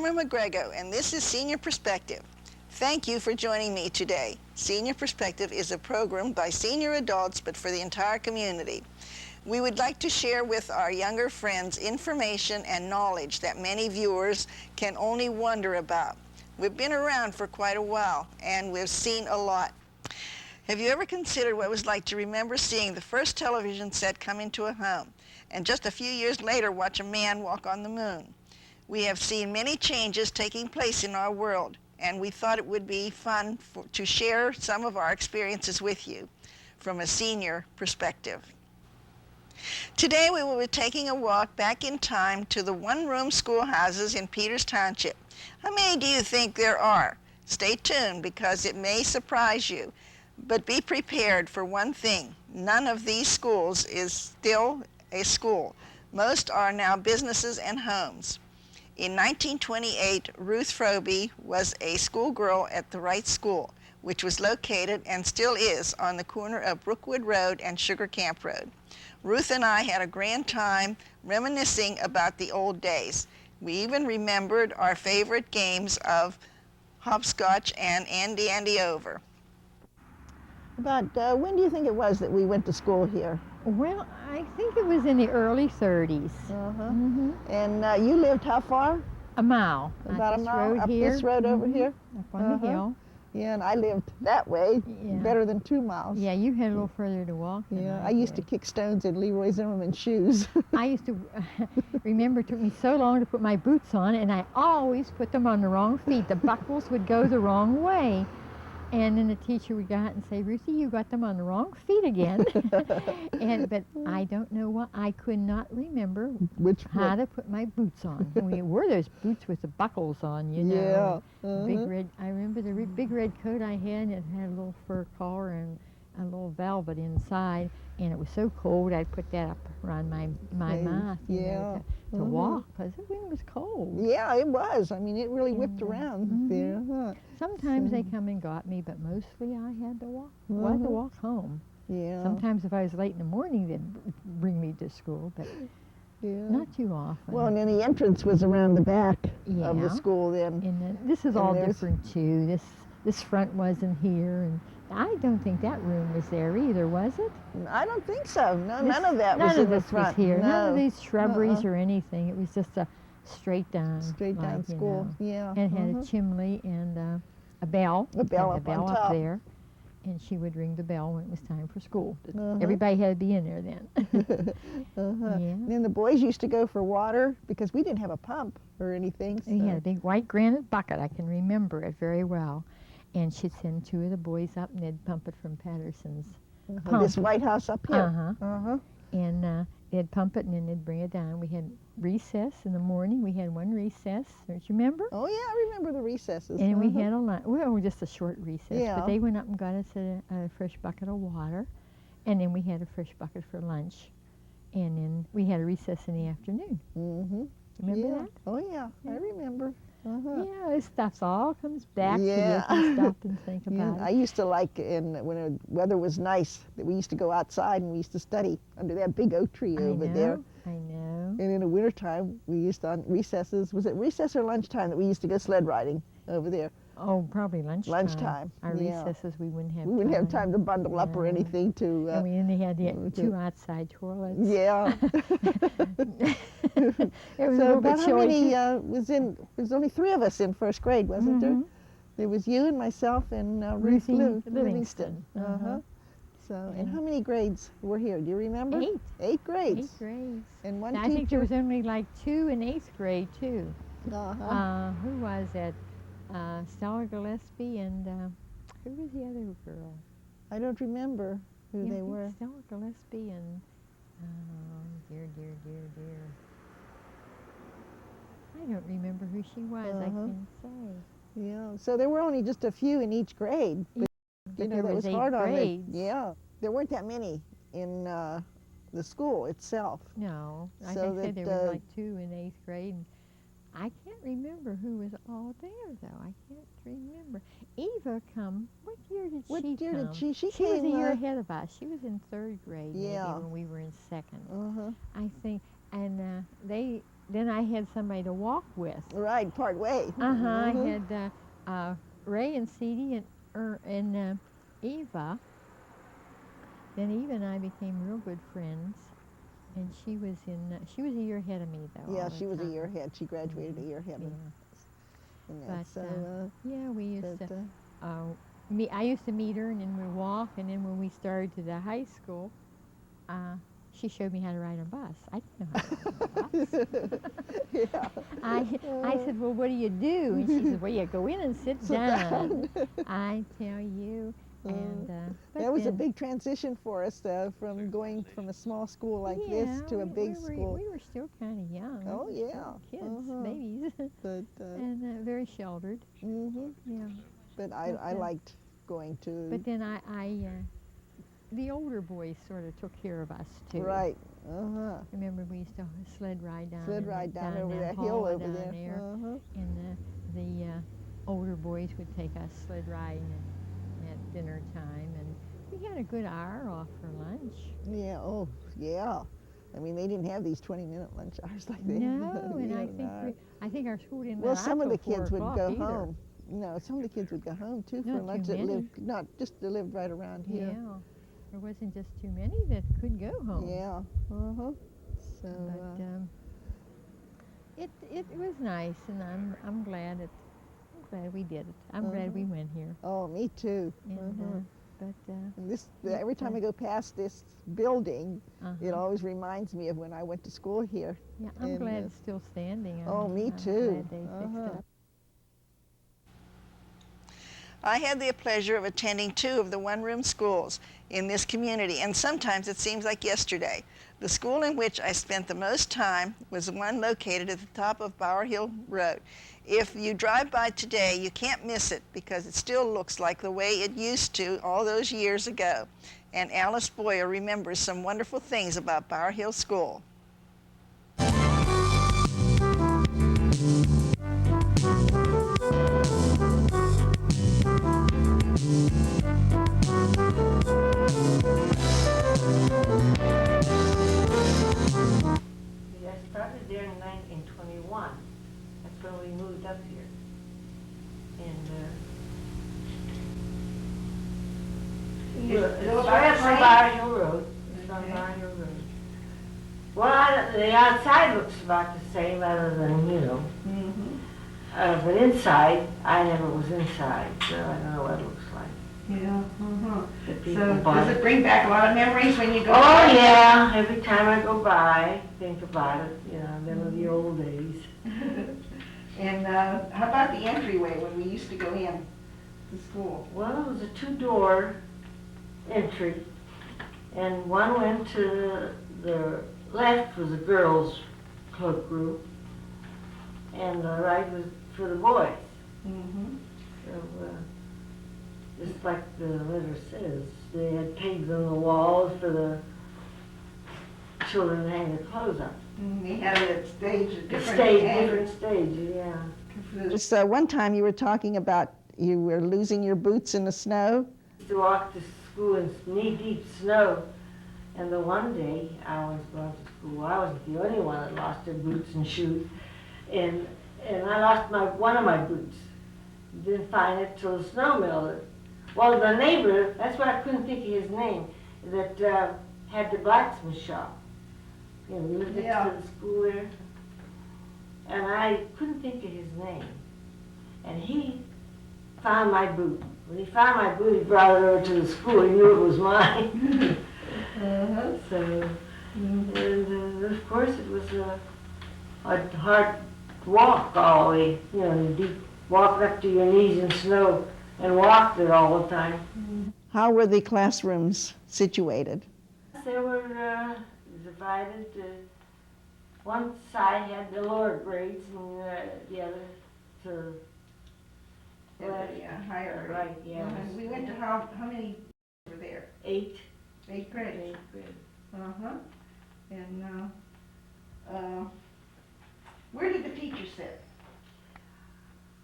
Erma Grego, and this is Senior Perspective. Thank you for joining me today. Senior Perspective is a program by senior adults, but for the entire community. We would like to share with our younger friends information and knowledge that many viewers can only wonder about. We've been around for quite a while, and we've seen a lot. Have you ever considered what it was like to remember seeing the first television set come into a home, and just a few years later watch a man walk on the moon? We have seen many changes taking place in our world, and we thought it would be fun to share some of our experiences with you from a senior perspective. Today we will be taking a walk back in time to the one-room schoolhouses in Peters Township. How many do you think there are? Stay tuned because it may surprise you. But be prepared for one thing. None of these schools is still a school. Most are now businesses and homes. In 1928, Ruth Froebe was a schoolgirl at the Wright School, which was located and still is on the corner of Brookwood Road and Sugar Camp Road. Ruth and I had a grand time reminiscing about the old days. We even remembered our favorite games of hopscotch and Andy Over. About when do you think it was that we went to school here? Well, I think it was in the early 30s. And you lived how far? A mile. About a mile up here. this road over here? Up on the hill. Yeah, and I lived that way, better than 2 miles. Yeah, you had a little further to walk. Yeah, I used to kick stones in Leroy Zimmerman's shoes. I used to remember it took me so long to put my boots on, and I always put them on the wrong feet. The buckles would go the wrong way. And then the teacher would go out and say, Ruthie, you got them on the wrong feet again. But I don't know why. I could not remember how to put my boots on. We wore those boots with the buckles on, you know. Yeah. Big red. I remember the big red coat I had. It had a little fur collar and a little velvet inside. And it was so cold, I'd put that up around my mouth, you know, to walk, because the wind was cold. Yeah, it was. I mean, it really whipped around there. Sometimes they come and got me, but mostly I had to walk. Well, I had to walk home. Yeah. Sometimes if I was late in the morning, they'd bring me to school, but not too often. Well, and then the entrance was around the back of the school then. And then this is all different too. This front wasn't here, and I don't think that room was there either, was it? I don't think so. No, none of that was in the front. Was here. No. None of these shrubberies or anything. It was just a straight down school. You know. And it had a chimney and a bell. A bell up on top. There. And she would ring the bell when it was time for school. Everybody had to be in there then. And then the boys used to go for water because we didn't have a pump or anything. So. We had a big white granite bucket. I can remember it very well. And she'd send 2 of the boys up, and they'd pump it from Patterson's pump. This White House up here. And they'd pump it, and then they'd bring it down. We had recess in the morning. We had one recess. Don't you remember? Oh, yeah, I remember the recesses. And we had a lunch. Well, just a short recess. But they went up and got us a fresh bucket of water. And then we had a fresh bucket for lunch. And then we had a recess in the afternoon. Remember that? Oh, yeah, I remember. Yeah, this stuff all comes back to you if you stop and think about it. I used to like, when the weather was nice, that we used to go outside and we used to study under that big oak tree over there. I know. And in the wintertime, we used to, on recesses, was it recess or lunchtime that we used to go sled riding over there? Oh, probably lunchtime. Lunchtime. Our recesses, we wouldn't have We wouldn't have time to bundle up or anything to... and we only had 2 outside toilets. Yeah. It was so about how many was only 3 of us in first grade, wasn't there? There was you and myself and Ruth Livingston. So, and how many grades were here? Do you remember? 8. 8 grades. 8 grades. And one I teacher. think there was only like 2 in 8th grade too. Who was it? Stella Gillespie and who was the other girl? I don't remember who they were. Stella Gillespie and dear. I don't remember who she was. I can't say. Yeah. So there were only just a few in each grade. But you know, that was hard on them. Yeah. There weren't that many in the school itself. No. I think there were like 2 in 8th grade. And I can't remember who was all there, though. I can't remember. Eva come. What year did she come? What year did she? She came. was a year ahead of us. She was in 3rd grade, maybe, when we were in 2nd. I think. And then I had somebody to walk with. Right, part way. I had Ray and Ceedie and Eva. Then Eva and I became real good friends, and she was a year ahead of me though. Yeah, all the she was a time. year ahead. She graduated a year ahead. Yeah. And But so, yeah, we used but, to. I used to meet her, and then we'd walk. And then when we started to the high school, she showed me how to ride a bus. I didn't know how to ride a bus. yeah. I said, well, what do you do? And she said, well, you go in and sit down. I tell you. And but that was a then- big transition for us from going from a small school like this to a big school. We were still kind of young. Oh, We were yeah. still kids, babies, But and very sheltered. Yeah. but I liked going to. But then the older boys sort of took care of us too. Right. Remember, we used to sled ride down. Down over that hall hill over down there. And the older boys would take us sled riding at dinner time, and we had a good hour off for lunch. Yeah. Oh, yeah. I mean, they didn't have these 20-minute lunch hours like they No, have. and I think our school didn't. Well, let some out of the till 4 kids would o'clock go either. home. No, some of the kids would go home too for Not lunch too that many. lived that lived right around here. Yeah, there wasn't just too many that could go home. Yeah. So. But it was nice, and I'm glad we did it. I'm glad we went here. Oh, me too. And, And every time I go past this building, it always reminds me of when I went to school here. Yeah, I'm and, glad it's still standing. Oh, me I'm too. Glad they fixed it up. I had the pleasure of attending 2 of the one-room schools in this community, and sometimes it seems like yesterday. The school in which I spent the most time was the one located at the top of Bower Hill Road. If you drive by today, you can't miss it because it still looks like the way it used to all those years ago. And Alice Boyer remembers some wonderful things about Bower Hill School. I started there in 1921. That's when we moved up here. And it's right on Bower Hill Road. It's on Bower Hill Road. Well, the outside looks about the same, other than, you know. But inside, I never was inside, so I don't know what it looks like. Yeah. The people So bought does it bring back a lot of memories when you go? Oh, by? yeah, every time I go by, think about it, you know, them of the old days. And how about the entryway when we used to go in to school? Well, it was a 2-door entry, and one went to the left was the girls' cloakroom, and the right was for the boys. So, just like the letter says, they had pegs on the walls for the children to hang their clothes up. They had it staged at Different stages, yeah. Just one time you were talking about you were losing your boots in the snow. Used to walk to school in knee-deep snow, and the one day I was going to school, I wasn't the only one that lost their boots and shoes, and I lost one of my boots. Didn't find it till the snow melted. Well, the neighbor, that's why I couldn't think of his name, that had the blacksmith shop. You know, lived next to the school there. And I couldn't think of his name. And he found my boot. When he found my boot, he brought it over to the school. He knew it was mine. So, and of course it was a hard walk all the way, you know, deep, walking up to your knees in snow and walked it all the time. How were the classrooms situated? They were divided. One side had the lower grades and the other to Higher grade. right, yeah. We went to how many were there? 8. 8 grades. 8 grades. And where did the teacher sit?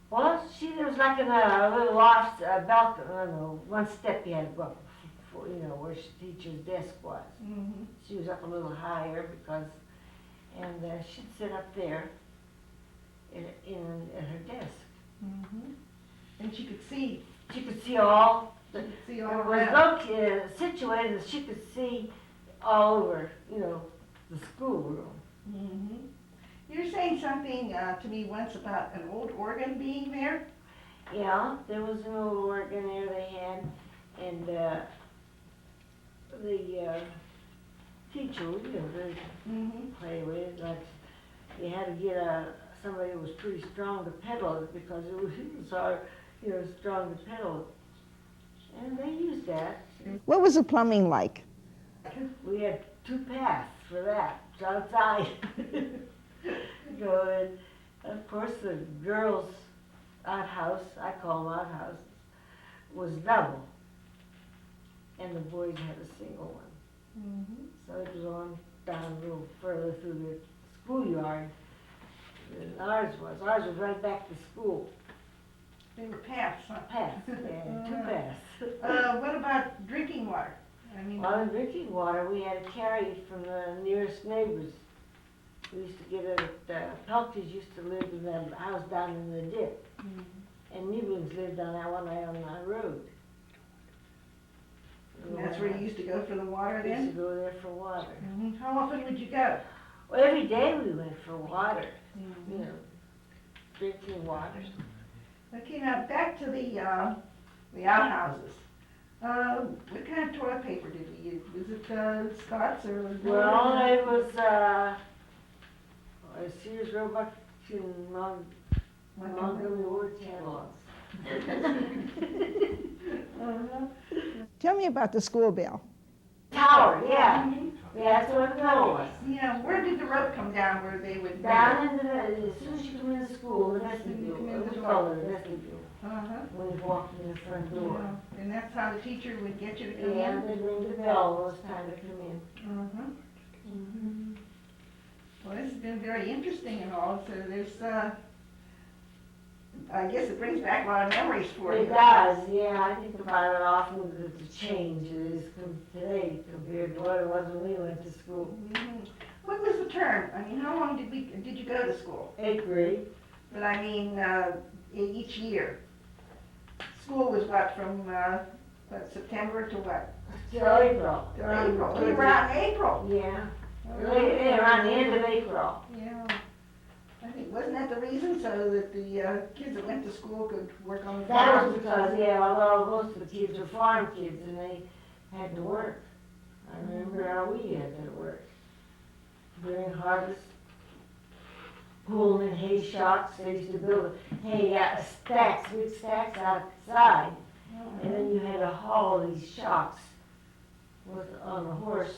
Well, there was like in a little loft, balcony, I don't know, one step you had to go up for, you know, where the teacher's desk was. She was up a little higher because, and she'd sit up there at her desk. Mm-hmm. And she could see. She could see all. She could see all It around. was situated that she could see all over, you know, the schoolroom. Mm-hmm. You were saying something to me once about an old organ being there. Yeah, there was an old organ there they had, and the teacher would, you know, play with it. Like you had to get somebody who was pretty strong to pedal it because it was hard, you know, strong to pedal it. And they used that. What was the plumbing like? We had 2 paths for that, outside. So, and of course, the girls' outhouse, I call them outhouses, was double, and the boys had a single one. Mm-hmm. So it was on down a little further through the schoolyard than ours was. Ours was right back to school. They were paths, huh? Paths, yeah, 2 paths. What about drinking water? I mean, Well, in drinking water, we had to carry it from the nearest neighbors. We used to get it at, Pelkey's used to live in that house down in the dip. And Newlands lived on that one right on that road. and that's where you used to go for the water We used then? to go there for water. Mm-hmm. How often would you go? Well, every day we went for water, you know, drinking water. Okay, now back to the outhouses. What kind of toilet paper did we use? Was it Scott's or? Well, it was Sears, Roebuck, and Montgomery Ward catalogs. Tell me about the school bell. Tower, yeah. Yeah, that's what the bell was. Yeah, where did the rope come down where they would? Down into as soon as you come into school, the vestibule, it was called the vestibule, Uh-huh. when you walked in the front door. Yeah. And that's how the teacher would get you to come Yeah, in? they'd ring the bell when it was time to come in. Uh-huh. Well, this has been very interesting and all, so there's, I guess it brings back a lot of memories for you. It does, yeah, I think about it often, the change it is today compared to what it was when we went to school. Mhm. What was the term? I mean, how long did you go to school? 8th grade. But I mean, each year. School was what, from, September to what? Till April. Till April. We were out in April. Yeah, yeah, around the end of April. Yeah. I think, wasn't that the reason, so that the kids that went to school could work on the That farm? was because, yeah, although most of the kids were farm kids and they had to work. I remember how we had to work. During harvest, pulling in hay shocks, they used to build hay stacks, big stacks outside. And then you had to haul these shocks with a horse,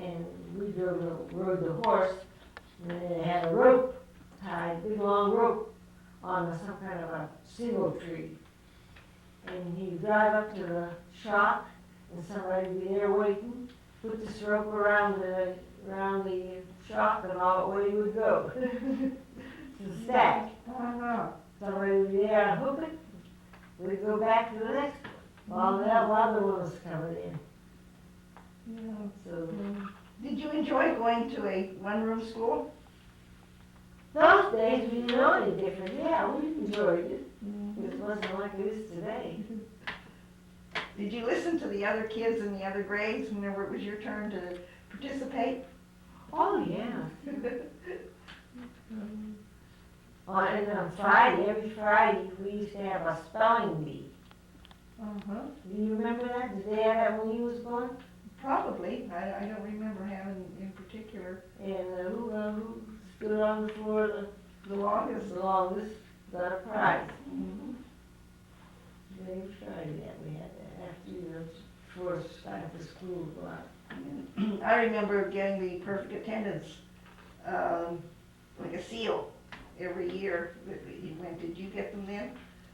and we rode the horse, and then it had a rope tied, big long rope on some kind of a single tree. And he'd drive up to the shock, and somebody would be there waiting, put this rope around the shock, and all away he would go. To the stack. Somebody would be there and hook it, we'd go back to the next one, while the other one was coming in. Yeah. So, Did you enjoy going to a one-room school? those days we didn't know any different, yeah, we enjoyed it. It wasn't like it is today. Did you listen to the other kids in the other grades whenever it was your turn to participate? Oh, yeah. And on Friday, every Friday, we used to have a spelling bee. Uh-huh. Do you remember that? Did they have that when you was born? Probably. I don't remember having in particular. And who stood on the floor The longest. the longest got a prize. Mhm. Every Friday that we had that after, you know, before it's time for school to go out. I remember getting the perfect attendance, like a seal every year that you went. Did you get them then?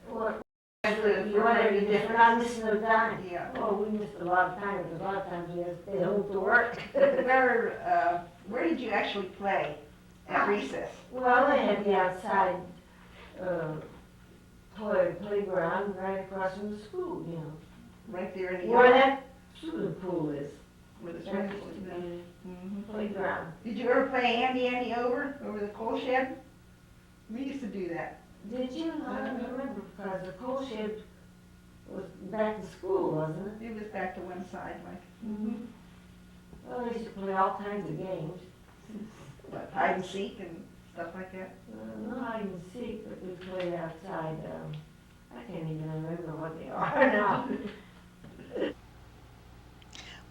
What? You want to be different, I'm missing no time. Yeah. Oh, we missed a lot of time, because a lot of times we had to stay home to work. Where did you actually play at recess? Well, they had the outside, playground right across from the school, you know. Right there in the Where yard? that swimming pool is. Where the That's swimming pool is. the playground. Did you ever play Andy over the coal shed? We used to do that. Did you? I don't remember, because the coal shed was back to school, wasn't it? It was back to one side, like, Well, they used to play all kinds of games. what, hide and seek and stuff like that. Not hide and seek, but we played outside. I can't even remember what they are now.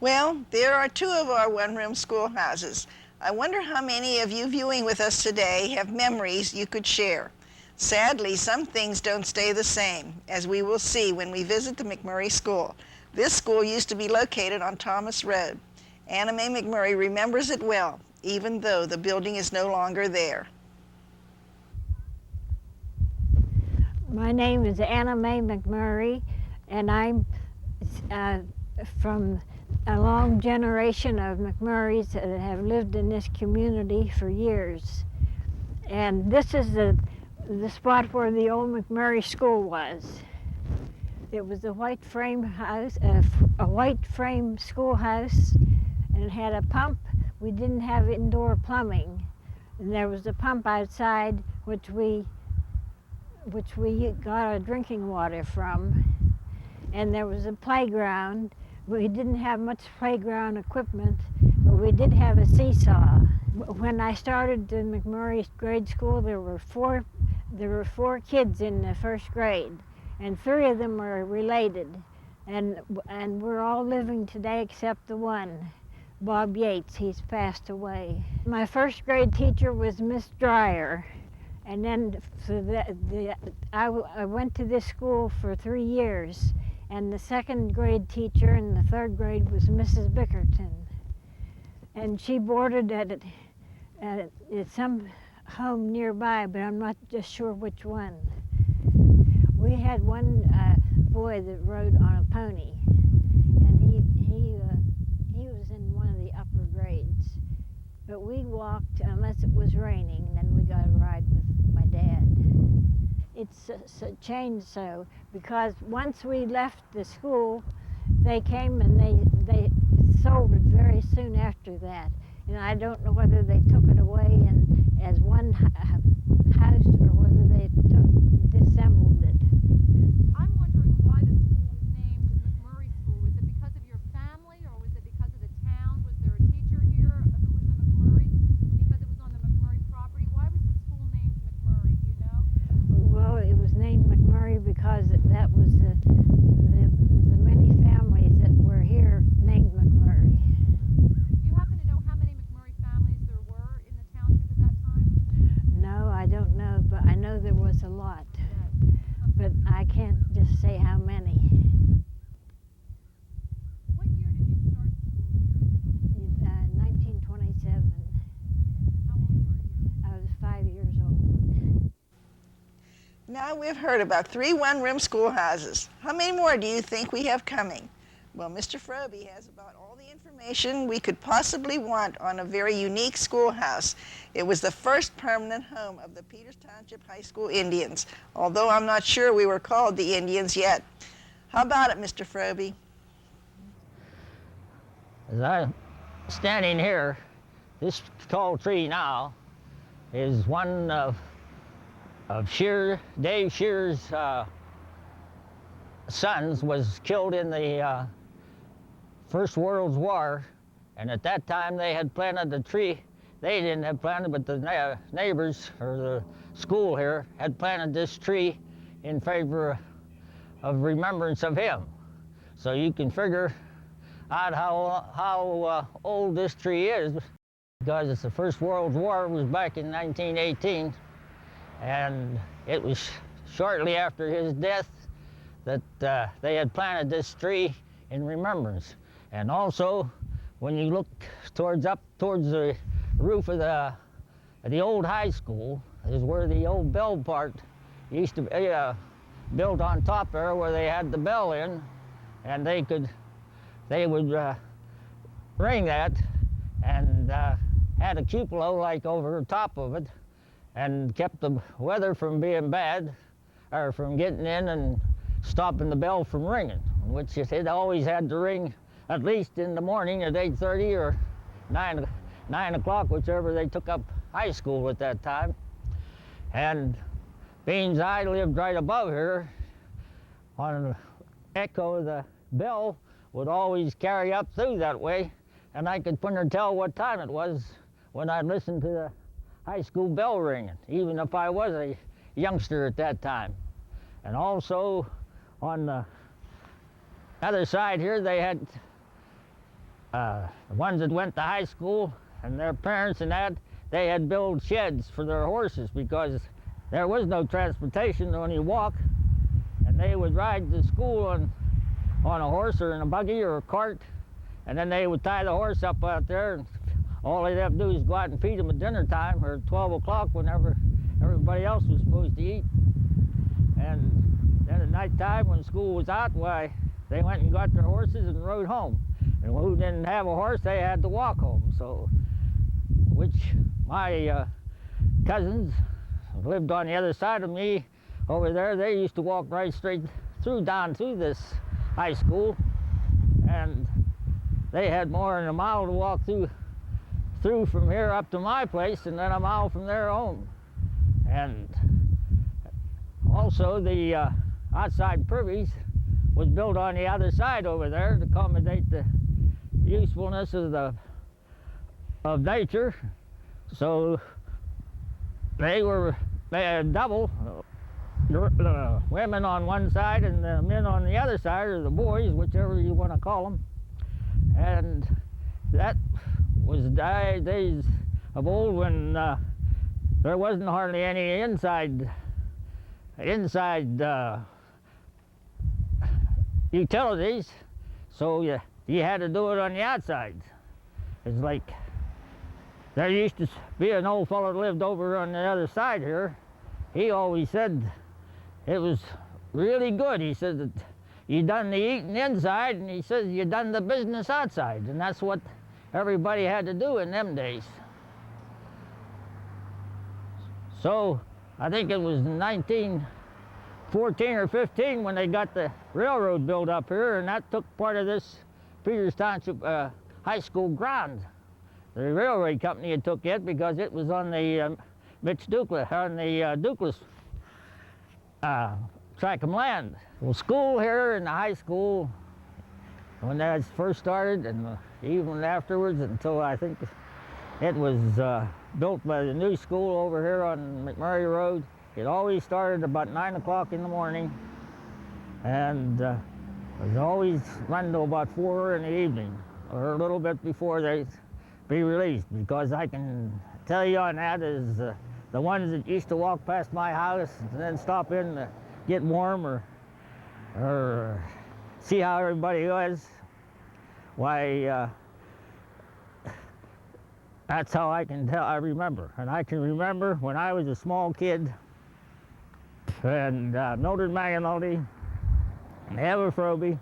Well, there are two of our one-room schoolhouses. I wonder how many of you viewing with us today have memories you could share. Sadly, some things don't stay the same, as we will see when we visit the McMurray School. This school used to be located on Thomas Road. Anna Mae McMurray remembers it well, even though the building is no longer there. My name is Anna Mae McMurray, and I'm from a long generation of McMurrays that have lived in this community for years. And this is the spot where the old McMurray School was. It was a white frame house, a white frame schoolhouse, and it had a pump. We didn't have indoor plumbing, and there was a pump outside which we got our drinking water from. And there was a playground. We didn't have much playground equipment, but we did have a seesaw. When I started the McMurray grade school, there were four kids in the first grade, and 3 of them were related, and we're all living today except the one, Bob Yates. He's passed away. My first grade teacher was Miss Dreyer, and then I went to this school for 3 years. And the second grade teacher in the 3rd grade was Mrs. Bickerton. And she boarded at some home nearby, but I'm not just sure which one. We had one boy that rode on a pony, and he was in one of the upper grades. But we walked unless it was raining, and then we got a ride with my dad. It's changed so, because once we left the school, they came and they sold it very soon after that. And I don't know whether they took it away as one house or whether they disassembled it. I'm wondering why the school was named McMurray School. Was it because of your family, or was it because of the town? Was there a teacher here who was a McMurray? Because it was on the McMurray property? Why was the school named McMurray? Do you know? Well, it was named McMurray because that was the many families that were here named McMurray. Do you happen to know how many McMurray families there were in the township at that time? No, I don't know, but I know there was a lot. But I can't just say how many. What year did you start school here? 1927. How old were you? I was 5 years old. Now we've heard about 3 one-room schoolhouses. How many more do you think we have coming? Well, Mr. Froebe has about all the information we could possibly want on a very unique schoolhouse. It was the first permanent home of the Peters Township High School Indians, although I'm not sure we were called the Indians yet. How about it, Mr. Froebe? As I'm standing here, this tall tree now is one of Dave Shear's sons was killed in the First World War, and at that time they had planted a tree. They didn't have planted, but the neighbors or the school here had planted this tree in favor of remembrance of him. So you can figure out how old this tree is, because the First World War was back in 1918, and it was shortly after his death that they had planted this tree in remembrance. And also, when you look up towards the roof of the old high school, is where the old bell part used to be built on top there, where they had the bell in, and they would ring that, and had a cupola like over top of it, and kept the weather from being bad, or from getting in and stopping the bell from ringing, which it always had to ring at least in the morning at 8:30 or 9 o'clock, whichever they took up high school at that time. And being I lived right above here, on the echo, the bell would always carry up through that way, and I could pretty near tell what time it was when I listened to the high school bell ringing, even if I was a youngster at that time. And also on the other side here, they had the ones that went to high school and their parents and that, they had built sheds for their horses because there was no transportation, only walk, and they would ride to school on a horse or in a buggy or a cart, and then they would tie the horse up out there, and all they'd have to do is go out and feed them at dinner time or 12 o'clock whenever everybody else was supposed to eat. And then at night time when school was out, why, they went and got their horses and rode home. And who didn't have a horse, they had to walk home. So, which my cousins lived on the other side of me over there, they used to walk right straight through down through this high school, and they had more than a mile to walk through from here up to my place, and then a mile from their home. And also the outside privies was built on the other side over there to accommodate the usefulness of nature. So they had double, the women on one side and the men on the other side, or the boys, whichever you want to call them. And that was days of old when there wasn't hardly any inside utilities, so you had to do it on the outside. It's like there used to be an old fellow that lived over on the other side here. He always said it was really good. He said that you done the eating inside, and he says you done the business outside, and that's what everybody had to do in them days. So I think it was 1914 or 15 when they got the railroad built up here, and that took part of this Peters Township high school ground. The railroad company had took it because it was on the Dukeless tract of land. Well, school here and the high school, when that first started, and even afterwards, until I think it was built by the new school over here on McMurray Road, it always started about 9 o'clock in the morning, and it was always run to about 4 in the evening, or a little bit before they be released, because I can tell you on that is the ones that used to walk past my house and then stop in to get warm or see how everybody was, why, that's how I remember. And I can remember when I was a small kid, and Mildred McAnulty and Eva Froebe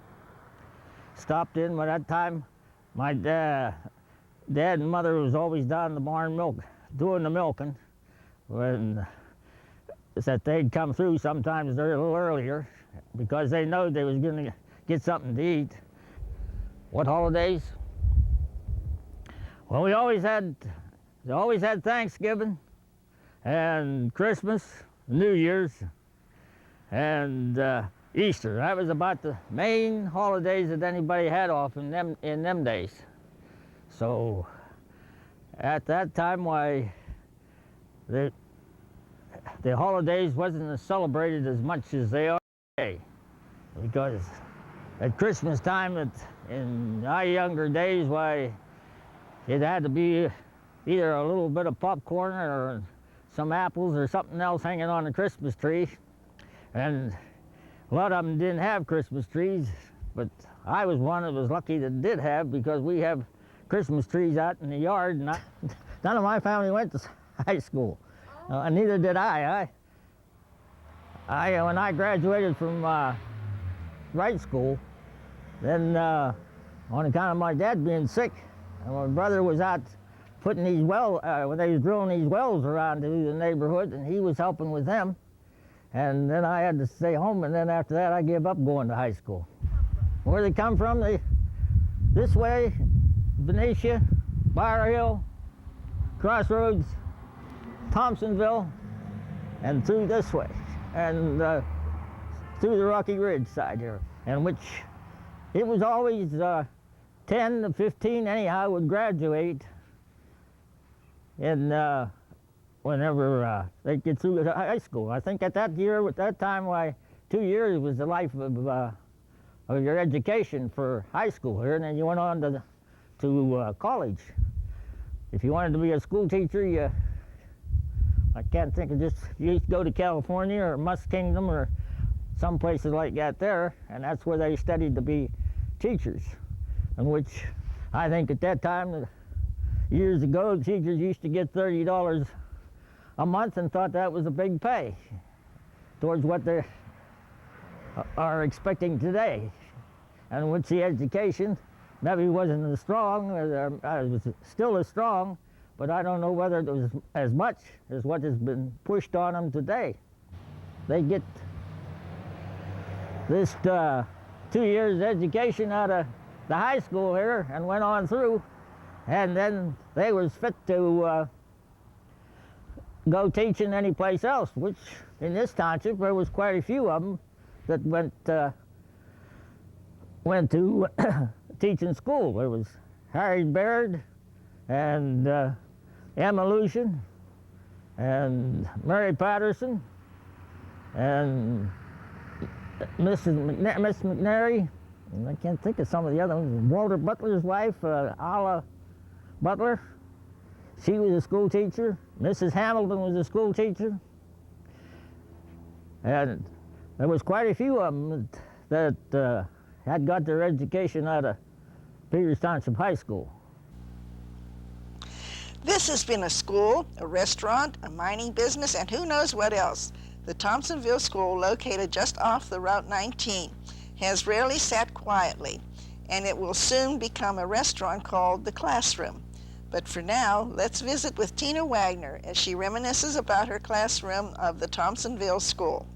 stopped in. By that time, my dad and mother was always down in the barn doing the milking. When that they'd come through sometimes a little earlier because they know they was going to get something to eat. What holidays? Well, we always had Thanksgiving and Christmas, New Year's, and Easter. That was about the main holidays that anybody had off in them days. So at that time, why, the holidays wasn't as celebrated as much as they are today, because at Christmas time, in our younger days, why, it had to be either a little bit of popcorn or some apples or something else hanging on the Christmas tree. And a lot of them didn't have Christmas trees, but I was one that was lucky that did have, because we have Christmas trees out in the yard, and none of my family went to high school. And neither did I. When I graduated from right school, then on account of my dad being sick, and my brother was out putting these when they was drilling these wells around the neighborhood, and he was helping with them. And then I had to stay home, and then after that I gave up going to high school. Where they come from, this way, Benicia, Bar Hill, Crossroads, Thompsonville, and through this way, and through the Rocky Ridge side here, and which it was always 10 to 15 anyhow would graduate in whenever they get through high school. I think at that time, why 2 years was the life of your education for high school here, and then you went on to college. If you wanted to be a school teacher, I can't think of just, you used to go to California or Musk Kingdom or some places like that there, and that's where they studied to be teachers. And which I think at that time, years ago, teachers used to get $30 a month and thought that was a big pay towards what they are expecting today. And which the education maybe wasn't as strong, it was still as strong, but I don't know whether it was as much as what has been pushed on them today. They get this 2 years education out of the high school here and went on through, and then they was fit to go teaching any place else, which in this township there was quite a few of them that went to teaching school. There was Harry Baird and Emma Lucian and Mary Patterson and Miss McMurray, and I can't think of some of the other ones. Walter Butler's wife, Alla Butler, she was a school teacher. Mrs. Hamilton was a school teacher. And there was quite a few of them that had got their education out of Peters Township High School. This has been a school, a restaurant, a mining business, and who knows what else. The Thompsonville School, located just off the Route 19, has rarely sat quietly, and it will soon become a restaurant called The Classroom. But for now, let's visit with Tina Wagner as she reminisces about her classroom of the Thompsonville School.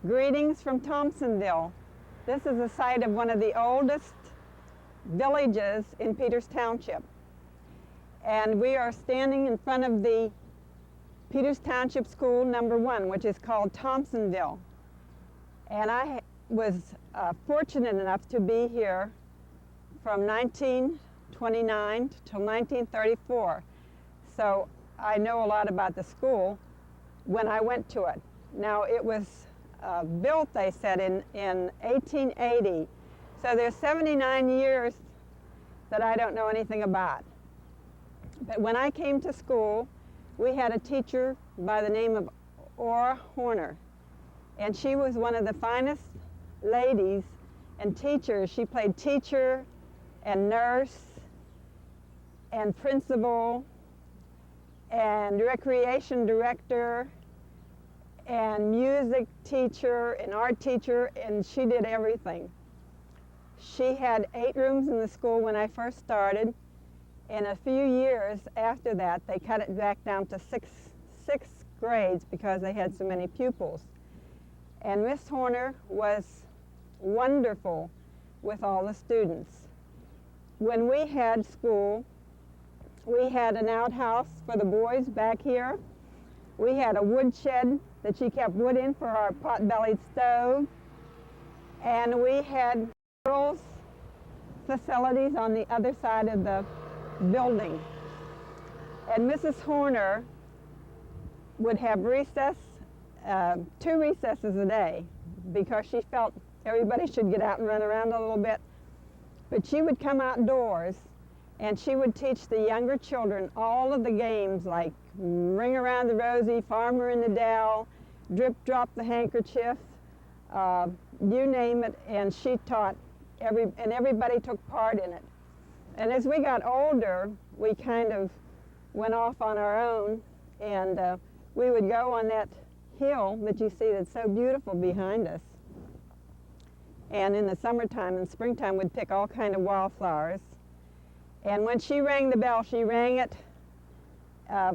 Greetings from Thompsonville. This is the site of one of the oldest villages in Peters Township. And we are standing in front of the Peters Township School number 1, which is called Thompsonville. And I was fortunate enough to be here from 1929 till 1934. So I know a lot about the school when I went to it. Now it was built, they said, in 1880. So there's 79 years that I don't know anything about. But when I came to school, we had a teacher by the name of Ora Horner, and she was one of the finest ladies and teachers. She played teacher and nurse and principal and recreation director and music teacher and art teacher, and she did everything. She had 8 rooms in the school when I first started. In a few years after that, they cut it back down to six grades because they had so many pupils. And Miss Horner was wonderful with all the students. When we had school, we had an outhouse for the boys back here. We had a wood shed that she kept wood in for our pot-bellied stove. And we had girls' facilities on the other side of the building. And Mrs. Horner would have recess, 2 recesses a day, because she felt everybody should get out and run around a little bit. But she would come outdoors and she would teach the younger children all of the games like Ring Around the Rosy, Farmer in the Dell, Drip Drop the Handkerchief, you name it, and she taught and everybody took part in it. And as we got older, we kind of went off on our own, and we would go on that hill that you see that's so beautiful behind us. And in the summertime and springtime, we'd pick all kind of wildflowers. And when she rang the bell, she rang it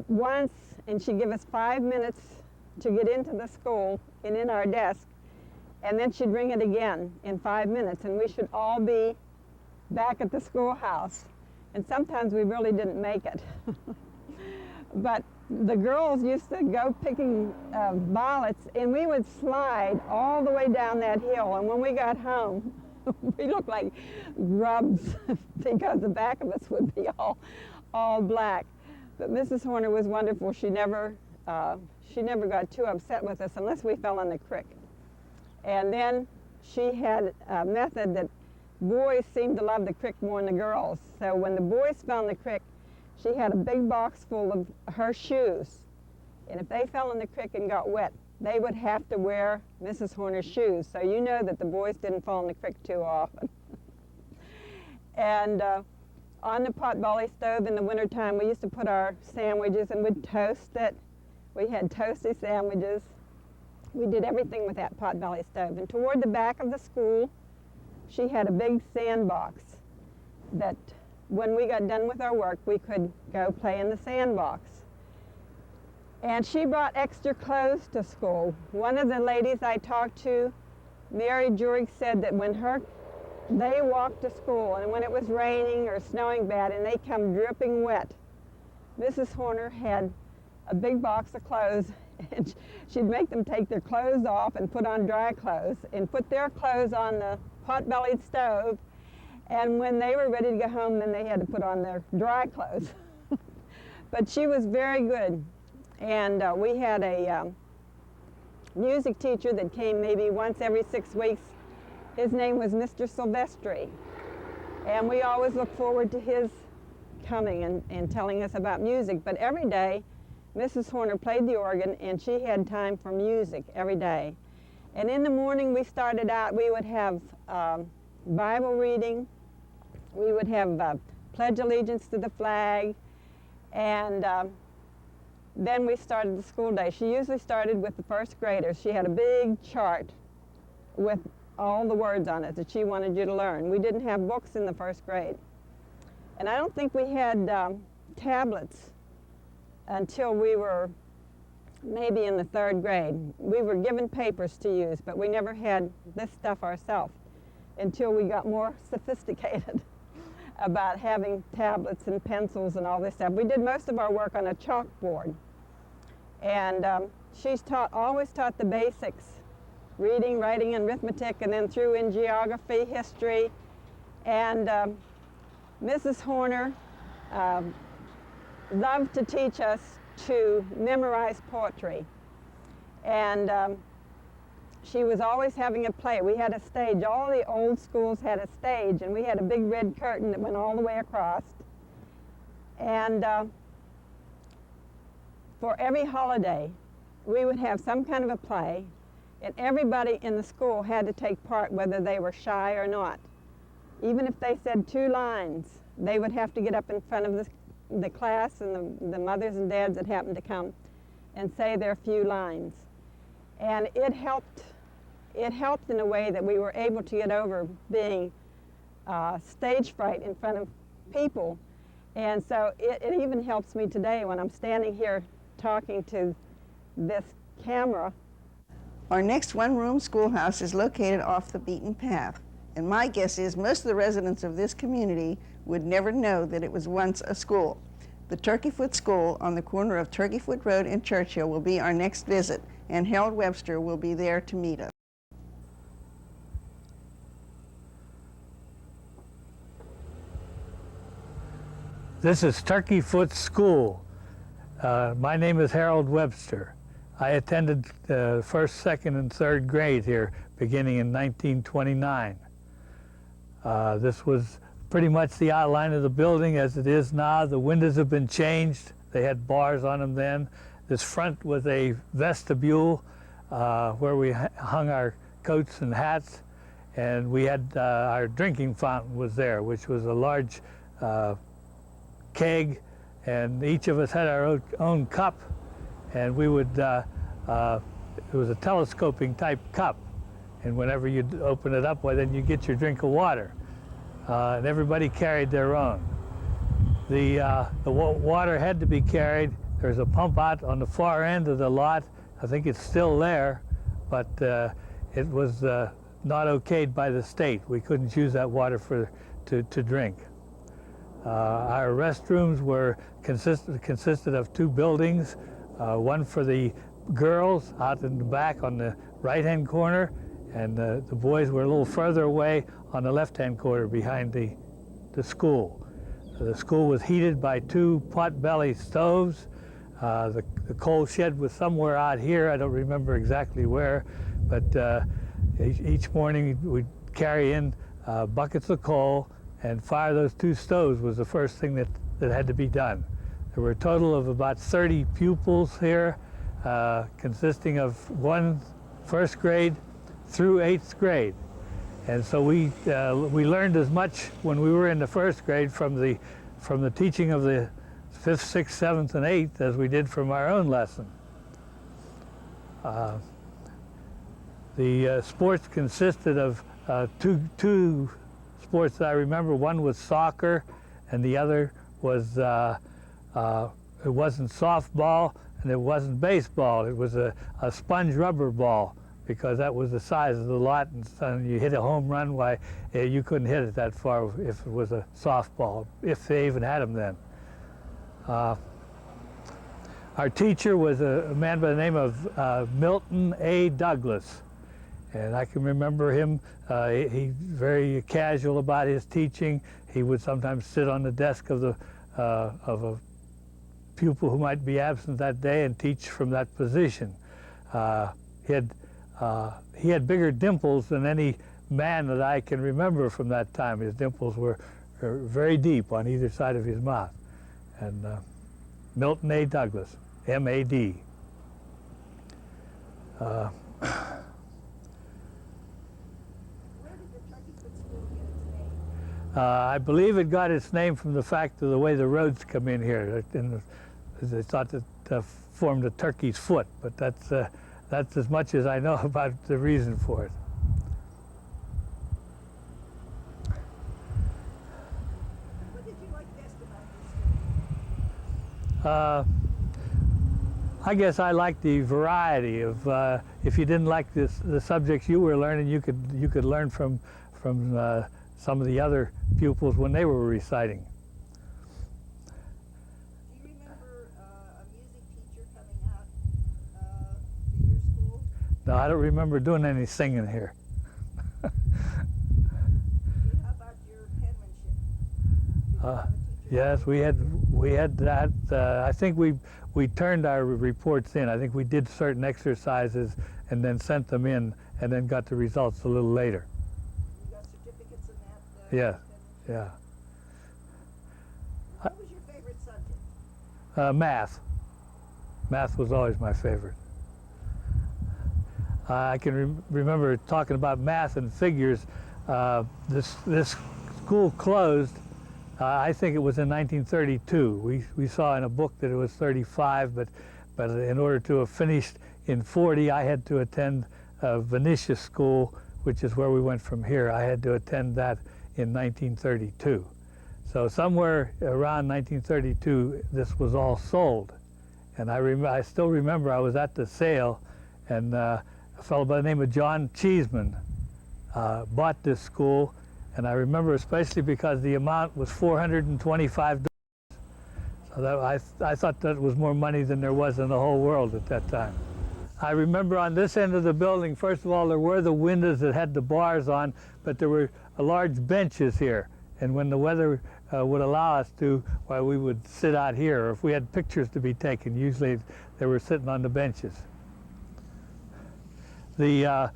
once, and she'd give us 5 minutes to get into the school and in our desk. And then she'd ring it again in 5 minutes, and we should all be back at the schoolhouse. And sometimes we really didn't make it. But the girls used to go picking violets, and we would slide all the way down that hill. And when we got home, we looked like grubs because the back of us would be all black. But Mrs. Horner was wonderful. She never got too upset with us unless we fell in the creek. And then she had a method that boys seemed to love the creek more than the girls. So when the boys fell in the creek, she had a big box full of her shoes. And if they fell in the creek and got wet, they would have to wear Mrs. Horner's shoes. So you know that the boys didn't fall in the creek too often. And on the potbelly stove in the wintertime, we used to put our sandwiches and we'd toast it. We had toasty sandwiches. We did everything with that potbelly stove. And toward the back of the school, she had a big sandbox that when we got done with our work, we could go play in the sandbox. And she brought extra clothes to school. One of the ladies I talked to, Mary Jurek, said that when they walked to school and when it was raining or snowing bad and they come dripping wet, Mrs. Horner had a big box of clothes, and she'd make them take their clothes off and put on dry clothes and put their clothes on the pot-bellied stove, and when they were ready to go home, then they had to put on their dry clothes. But she was very good, and we had a music teacher that came maybe once every 6 weeks. His name was Mr. Silvestri, and we always looked forward to his coming and telling us about music. But every day, Mrs. Horner played the organ, and she had time for music every day. And in the morning, we started out, we would have Bible reading, we would have pledge allegiance to the flag, and then we started the school day. She usually started with the first graders. She had a big chart with all the words on it that she wanted you to learn. We didn't have books in the first grade. And I don't think we had tablets until we were maybe in the 3rd grade. We were given papers to use, but we never had this stuff ourselves until we got more sophisticated about having tablets and pencils and all this stuff. We did most of our work on a chalkboard. And she's always taught the basics, reading, writing, and arithmetic, and then threw in geography, history. And Mrs. Horner loved to teach us to memorize poetry. And she was always having a play. We had a stage. All the old schools had a stage, and we had a big red curtain that went all the way across. And for every holiday, we would have some kind of a play, and everybody in the school had to take part, whether they were shy or not. Even if they said 2 lines, they would have to get up in front of the class and the mothers and dads that happened to come and say their few lines. And it helped in a way that we were able to get over being stage fright in front of people. And so it even helps me today when I'm standing here talking to this camera. Our next one-room schoolhouse is located off the beaten path, and my guess is most of the residents of this community would never know that it was once a school. The Turkeyfoot School on the corner of Turkeyfoot Road and Churchill will be our next visit, and Harold Webster will be there to meet us. This is Turkeyfoot School. My name is Harold Webster. I attended first, second, and third grade here beginning in 1929. This was pretty much the outline of the building as it is now. The windows have been changed. They had bars on them then. This front was a vestibule where we hung our coats and hats, and we had our drinking fountain was there, which was a large keg, and each of us had our own cup, and we would, it was a telescoping type cup, and whenever you'd open it up, well, then you get your drink of water. And everybody carried their own. The water had to be carried. There's a pump out on the far end of the lot. I think it's still there, but it was not okayed by the state. We couldn't use that water for to drink. Our restrooms consisted of two buildings, one for the girls out in the back on the right-hand corner, and the boys were a little further away on the left-hand corner behind the school. The school was heated by two pot-belly stoves. The coal shed was somewhere out here. I don't remember exactly where, but each morning we'd carry in buckets of coal and fire those two stoves was the first thing that had to be done. There were a total of about 30 pupils here, consisting of first grade through 8th grade. And so we learned as much when we were in the first grade from the teaching of the 5th, 6th, 7th, and 8th as we did from our own lesson. The sports consisted of two sports that I remember. One was soccer, and the other was, it wasn't softball and it wasn't baseball. It was a sponge rubber ball, because that was the size of the lot, and so you hit a home run, why, you couldn't hit it that far if it was a softball, if they even had them then. Our teacher was a man by the name of Milton A. Douglas, and I can remember him. He's very casual about his teaching. He would sometimes sit on the desk of a pupil who might be absent that day and teach from that position. He had bigger dimples than any man that I can remember from that time. His dimples were very deep on either side of his mouth. And Milton A. Douglas, M.A.D. Where did the Turkeyfoot School get its name? I believe it got its name from the fact of the way the roads come in here. They thought that formed a turkey's foot, but that's as much as I know about the reason for it. What did you like best about this school? I guess I liked the variety of, if you didn't like the subjects you were learning, you could learn from some of the other pupils when they were reciting. Do you remember a music teacher coming out to your school? No, I don't remember doing any singing here. How about your penmanship? Yes, we had that. I think we turned our reports in. I think we did certain exercises and then sent them in, and then got the results a little later. You got certificates in that? Yeah, yeah. What was your favorite subject? Math. Math was always my favorite. I can remember talking about math and figures. This school closed. I think it was in 1932. We saw in a book that it was 35, but in order to have finished in 40, I had to attend Venetian School, which is where we went from here. I had to attend that in 1932. So somewhere around 1932, this was all sold. And I still remember I was at the sale, and a fellow by the name of John Cheeseman bought this school. And I remember especially because the amount was $425. So that, I thought that was more money than there was in the whole world at that time. I remember on this end of the building, first of all, there were the windows that had the bars on, but there were large benches here. And when the weather would allow us to, well, we would sit out here. Or if we had pictures to be taken, usually they were sitting on the benches. The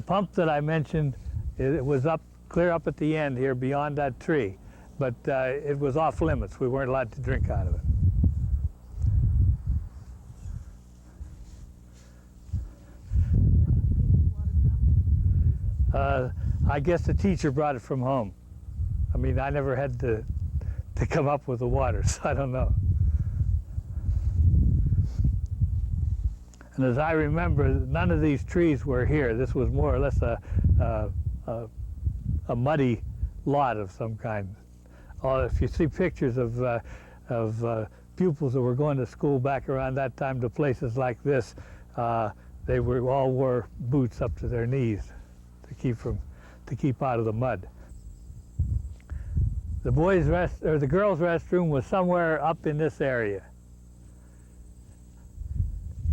pump that I mentioned, it was clear up at the end here beyond that tree, but it was off limits. We weren't allowed to drink out of it. I guess the teacher brought it from home. I mean, I never had to come up with the water, so I don't know. And as I remember, none of these trees were here. This was more or less a muddy lot of some kind. If you see pictures of pupils that were going to school back around that time to places like this, they all wore boots up to their knees to keep out of the mud. the girls' restroom was somewhere up in this area.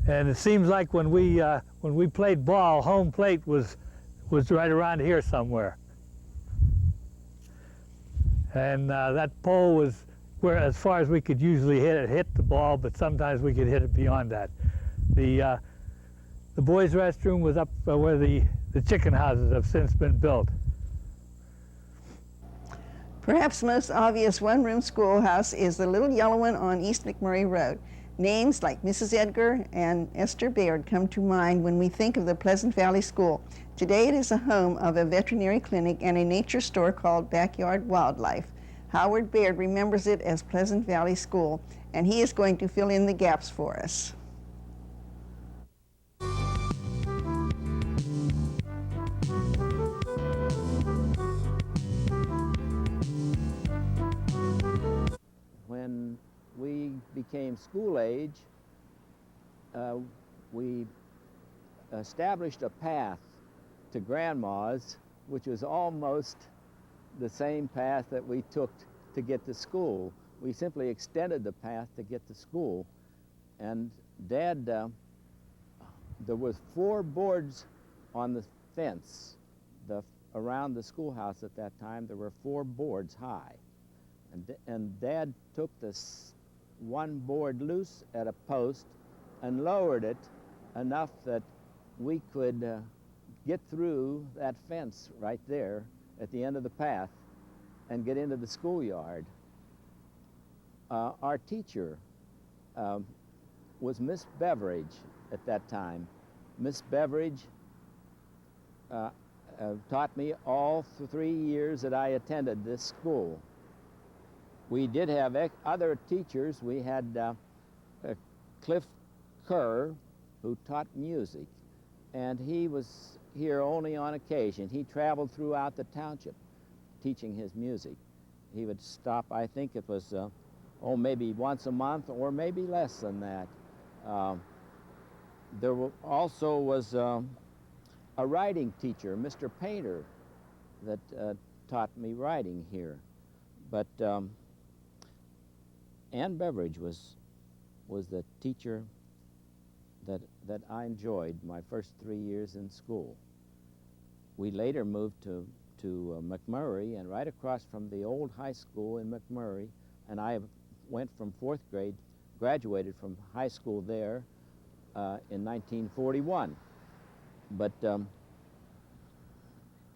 And it seems like when we played ball, home plate was right around here somewhere. And that pole was where, as far as we could usually hit the ball, but sometimes we could hit it beyond that. The boys' restroom was up where the chicken houses have since been built. Perhaps most obvious one-room schoolhouse is the little yellow one on East McMurray Road. Names like Mrs. Edgar and Esther Baird come to mind when we think of the Pleasant Valley School. Today it is a home of a veterinary clinic and a nature store called Backyard Wildlife. Howard Baird remembers it as Pleasant Valley School, and he is going to fill in the gaps for us. When we became school age, we established a path to Grandma's, which was almost the same path that we took to get to school. We simply extended the path to get to school. And Dad, there was 4 boards on the fence around the schoolhouse at that time. There were 4 boards high. And Dad took this one board loose at a post and lowered it enough that we could get through that fence right there at the end of the path and get into the schoolyard. Our teacher was Miss Beveridge at that time. Miss Beveridge taught me all 3 years that I attended this school. We did have other teachers. We had Cliff Kerr, who taught music, and he was here only on occasion. He traveled throughout the township teaching his music. He would stop, I think it was, maybe once a month or maybe less than that. There also was a writing teacher, Mr. Painter, that taught me writing here. But Ann Beveridge was the teacher that I enjoyed my first 3 years in school. We later moved to McMurray, and right across from the old high school in McMurray, and I went from 4th grade, graduated from high school there in 1941. But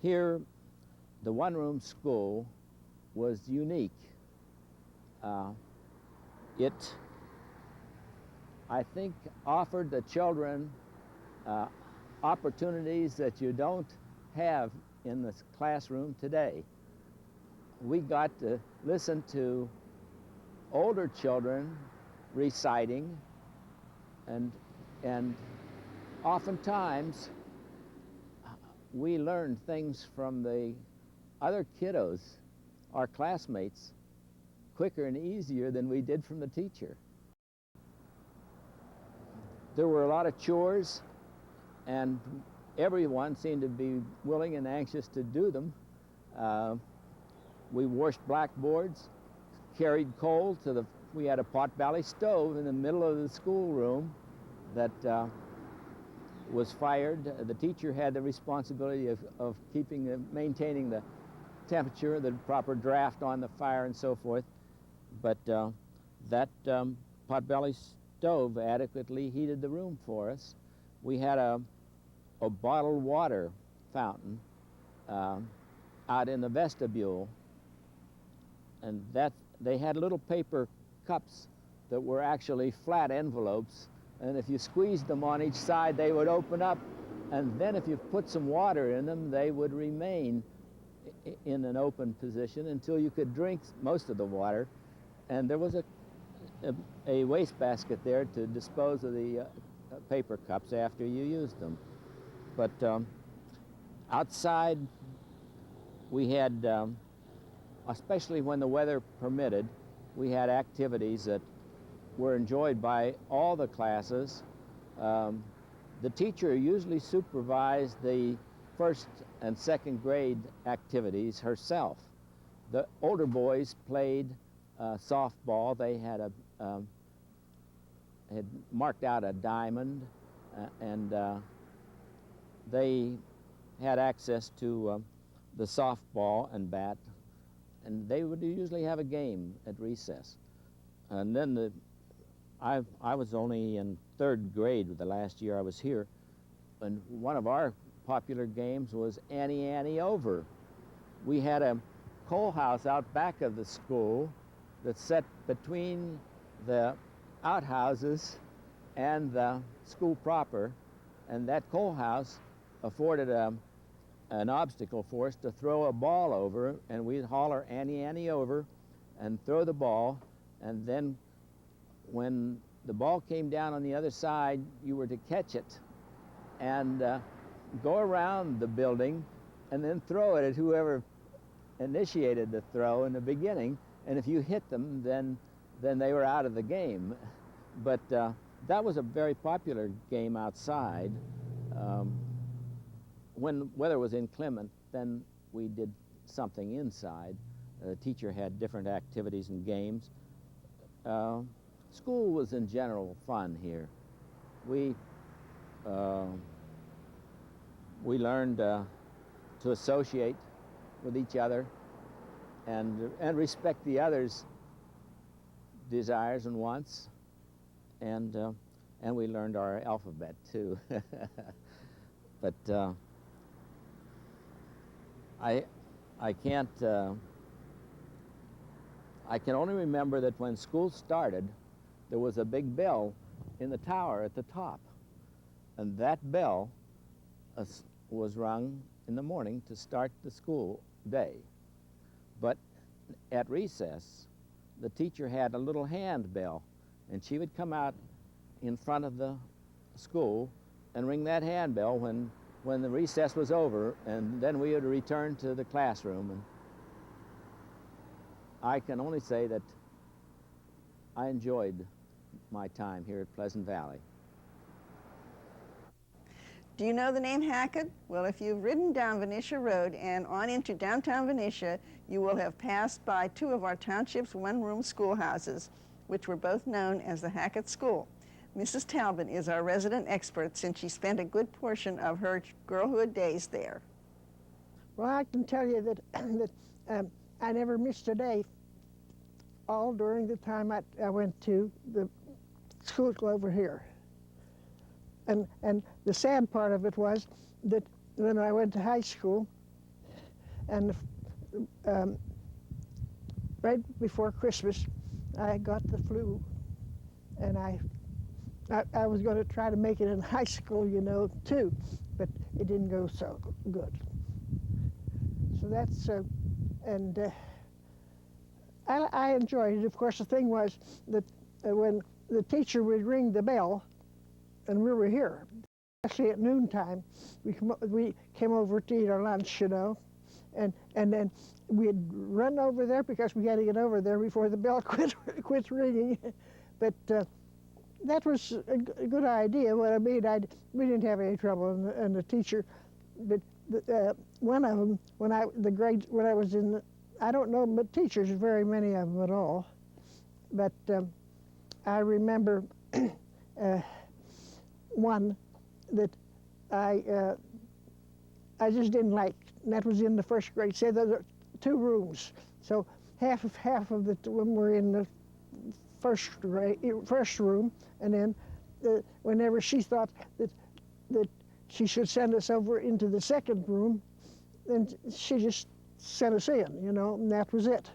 here, the one-room school was unique. It, I think, offered the children opportunities that you don't have in the classroom today. We got to listen to older children reciting, and oftentimes we learned things from the other kiddos, our classmates, quicker and easier than we did from the teacher. There were a lot of chores, and everyone seemed to be willing and anxious to do them. We washed blackboards, carried coal we had a pot-belly stove in the middle of the schoolroom that was fired. The teacher had the responsibility of maintaining the temperature, the proper draft on the fire and so forth. But that pot-belly stove adequately heated the room for us. We had a bottled water fountain out in the vestibule, and they had little paper cups that were actually flat envelopes, and if you squeezed them on each side, they would open up, and then if you put some water in them, they would remain in an open position until you could drink most of the water. And there was a wastebasket there to dispose of the paper cups after you used them. But outside, we had, especially when the weather permitted, we had activities that were enjoyed by all the classes. The teacher usually supervised the 1st and 2nd grade activities herself. The older boys played softball. They had had marked out a diamond, and they had access to the softball and bat, and they would usually have a game at recess. And then I was only in 3rd grade the last year I was here, and one of our popular games was Annie, Annie Over. We had a coal house out back of the school that sat between the outhouses and the school proper, and that coal house afforded an obstacle for us to throw a ball over, and we'd holler Annie, Annie Over and throw the ball, and then when the ball came down on the other side, you were to catch it and go around the building and then throw it at whoever initiated the throw in the beginning, and if you hit them, then they were out of the game. But that was a very popular game outside. When weather was inclement, then we did something inside. The teacher had different activities and games. School was in general fun here. We learned to associate with each other and respect the other's desires and wants, and we learned our alphabet too. But I can't. I can only remember that when school started, there was a big bell in the tower at the top, and that bell was rung in the morning to start the school day. But at recess, the teacher had a little hand bell, and she would come out in front of the school and ring that hand bell when the recess was over, and then we would return to the classroom. And I can only say that I enjoyed my time here at Pleasant Valley. Do you know the name Hackett? Well, if you've ridden down Venetia Road and on into downtown Venetia, you will have passed by 2 of our township's one-room schoolhouses, which were both known as the Hackett School. Mrs. Talbin is our resident expert since she spent a good portion of her girlhood days there. Well, I can tell you that, I never missed a day all during the time I went to the school over here. And the sad part of it was that when I went to high school, and right before Christmas, I got the flu, and I was going to try to make it in high school, you know, too, but it didn't go so good. So that's, I enjoyed it. Of course, the thing was that when the teacher would ring the bell, and we were here, especially at noontime, we came over to eat our lunch, you know, and then we'd run over there because we had to get over there before the bell quit ringing. But that was a good idea. What I mean, we didn't have any trouble, and the teacher, but one of them, when I was in, I don't know, but teachers, very many of them at all, but I remember one that I just didn't like, and that was in the 1st grade. Say there were 2 rooms, so half of the them were in the first room, and then whenever she thought that she should send us over into the 2nd room, then she just sent us in, you know, and that was it.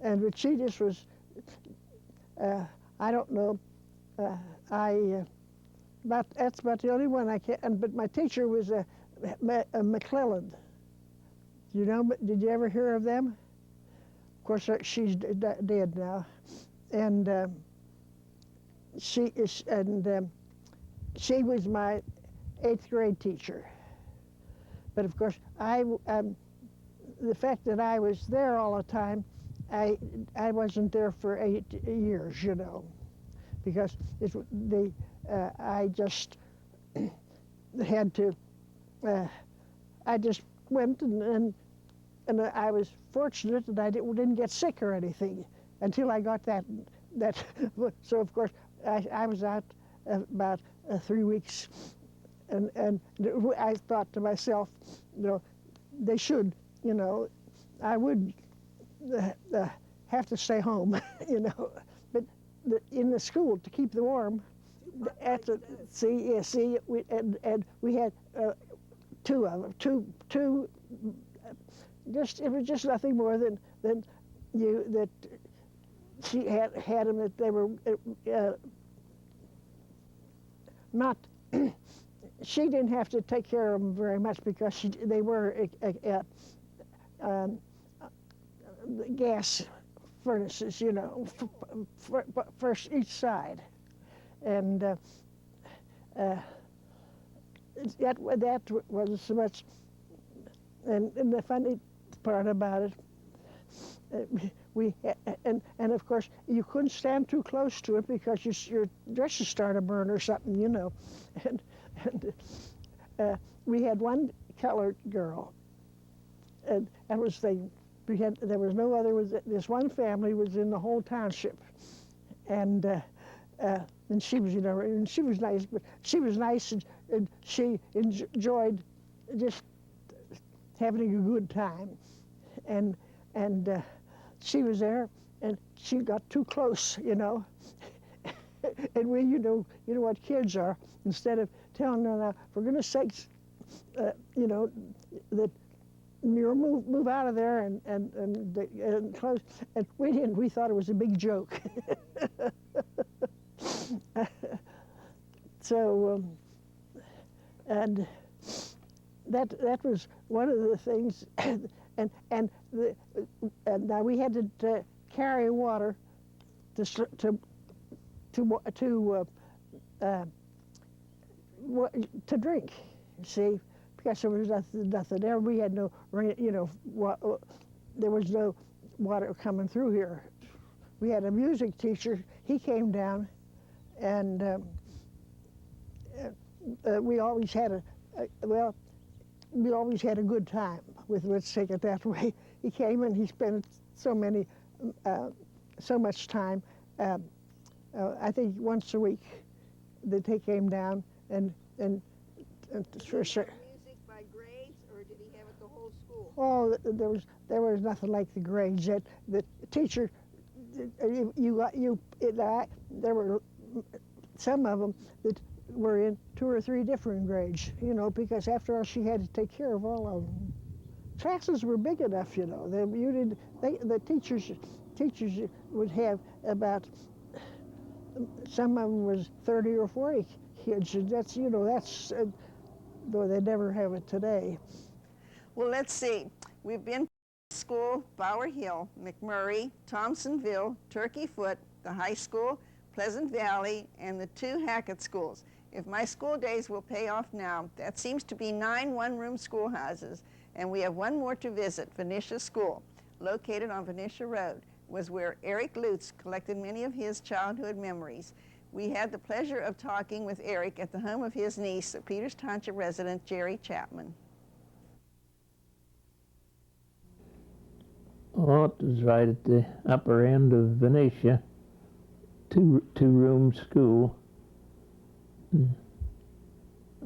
And but she just was, I don't know, that's about the only one I can. But my teacher was a McClellan. You know, did you ever hear of them? Of course, she's dead now, and she was my 8th grade teacher. But of course, the fact that I was there all the time, I wasn't there for 8 years, you know, because I just had to. I just went and and I was fortunate that I didn't get sick or anything until I got that. So of course I was out about 3 weeks, and I thought to myself, you know, they should, you know, I would have to stay home, you know, but in the school to keep the warm. At the we had two of them, two. Just it was just nothing more than that she had them, that they were not. She didn't have to take care of them very much because they were gas furnaces, you know, first each side, and that wasn't so much. And the funny part about it, and of course you couldn't stand too close to it because your dress would start to burn or something, you know, and we had one colored girl, and that was there was no other. This one family was in the whole township, and she was, you know, and she was nice, but she was nice, and she enjoyed just having a good time, and she was there, and she got too close, you know, and we, you know what kids are. Instead of telling them, now, for goodness sakes, you know, that you move out of there and close, and we didn't. We thought it was a big joke. So, and that was one of the things, and now we had to carry water to drink, you see, because there was nothing there. We had no, you know, there was no water coming through here. We had a music teacher. He came down, and we always had we always had a good time let's take it that way. He came and he spent so much time. I think once a week that he came down and for sure. Music by grades, or did he have it the whole school? Oh, there was nothing like the grades. That the teacher, there were some of them that were in 2 or 3 different grades, you know, because after all, she had to take care of all of them. Classes were big enough, you know. The teachers would have about, some of them was 30 or 40 kids, and that's, you know, that's, though they never have it today. Well, let's see. We've been to school, Bower Hill, McMurray, Thompsonville, Turkey Foot, the high school, Pleasant Valley, and the 2 Hackett schools. If my school days will pay off now, that seems to be 9 one-room schoolhouses, and we have one more to visit, Venetia School, located on Venetia Road, was where Eric Lutes collected many of his childhood memories. We had the pleasure of talking with Eric at the home of his niece, Peters Township resident Jerry Chapman. Well, it was right at the upper end of Venetia, two-room school.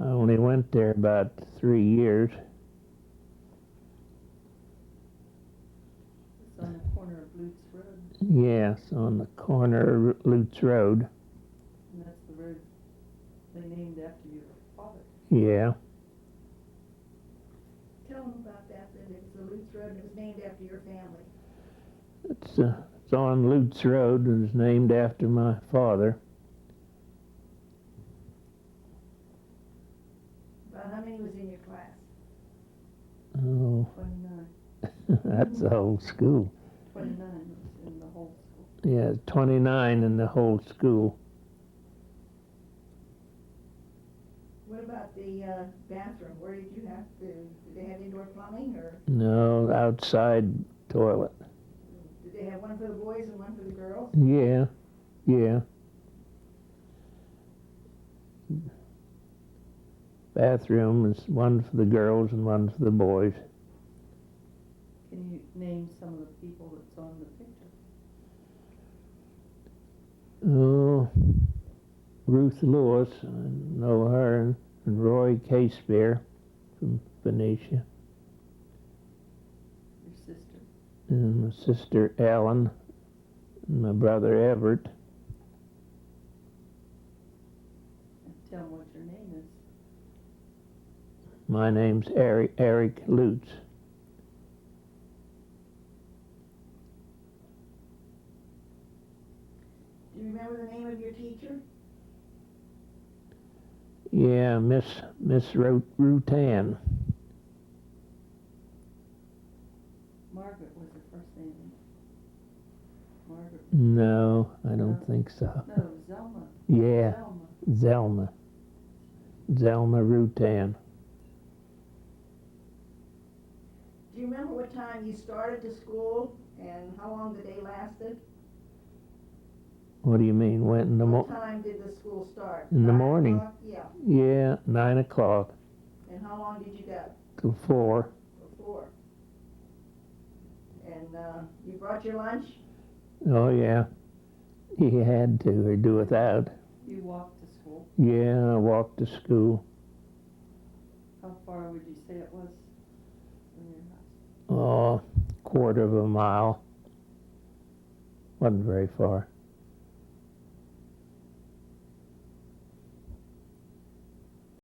I only went there about 3 years. It's on the corner of Lutes Road. Yes, on the corner of Lutes Road. And that's the road they named after your father. Yeah. Tell them about that, then. It was the Lutes Road, and it was named after your family. It's on Lutes Road. It was named after my father. About how many was in your class? Oh, 29. that's the whole school. 29 was in the whole school. Yeah, 29 in the whole school. What about the bathroom? Where did you have to, did they have indoor plumbing, or No, outside toilet. did they have one for the boys and one for the girls? Yeah, yeah. Bathroom is one for the girls and one for the boys. Can you name some of the people that's on the picture? Oh, Ruth Lewis, I know her, and Roy Casebear from Phoenicia. Your sister? And my sister Ellen, and my brother Everett. And tell them what your name is. My name's Eric Lutes. Do you remember the name of your teacher? Yeah, Miss Rutan. Margaret was her first name. Margaret. No, I don't No. think so. No, Zelma. Yeah, Zelma. Zelma Rutan. Do you remember what time you started to school and how long the day lasted? What do you mean? Went in the What time did the school start? in the 9 morning? o'clock? Yeah. Yeah, 9 o'clock And how long did you go? till 4. Till 4. And you brought your lunch? Oh yeah, he had to or do without. You walked to school. Yeah, I walked to school. How far would you say it was from your house? Oh, quarter of a mile. Wasn't very far.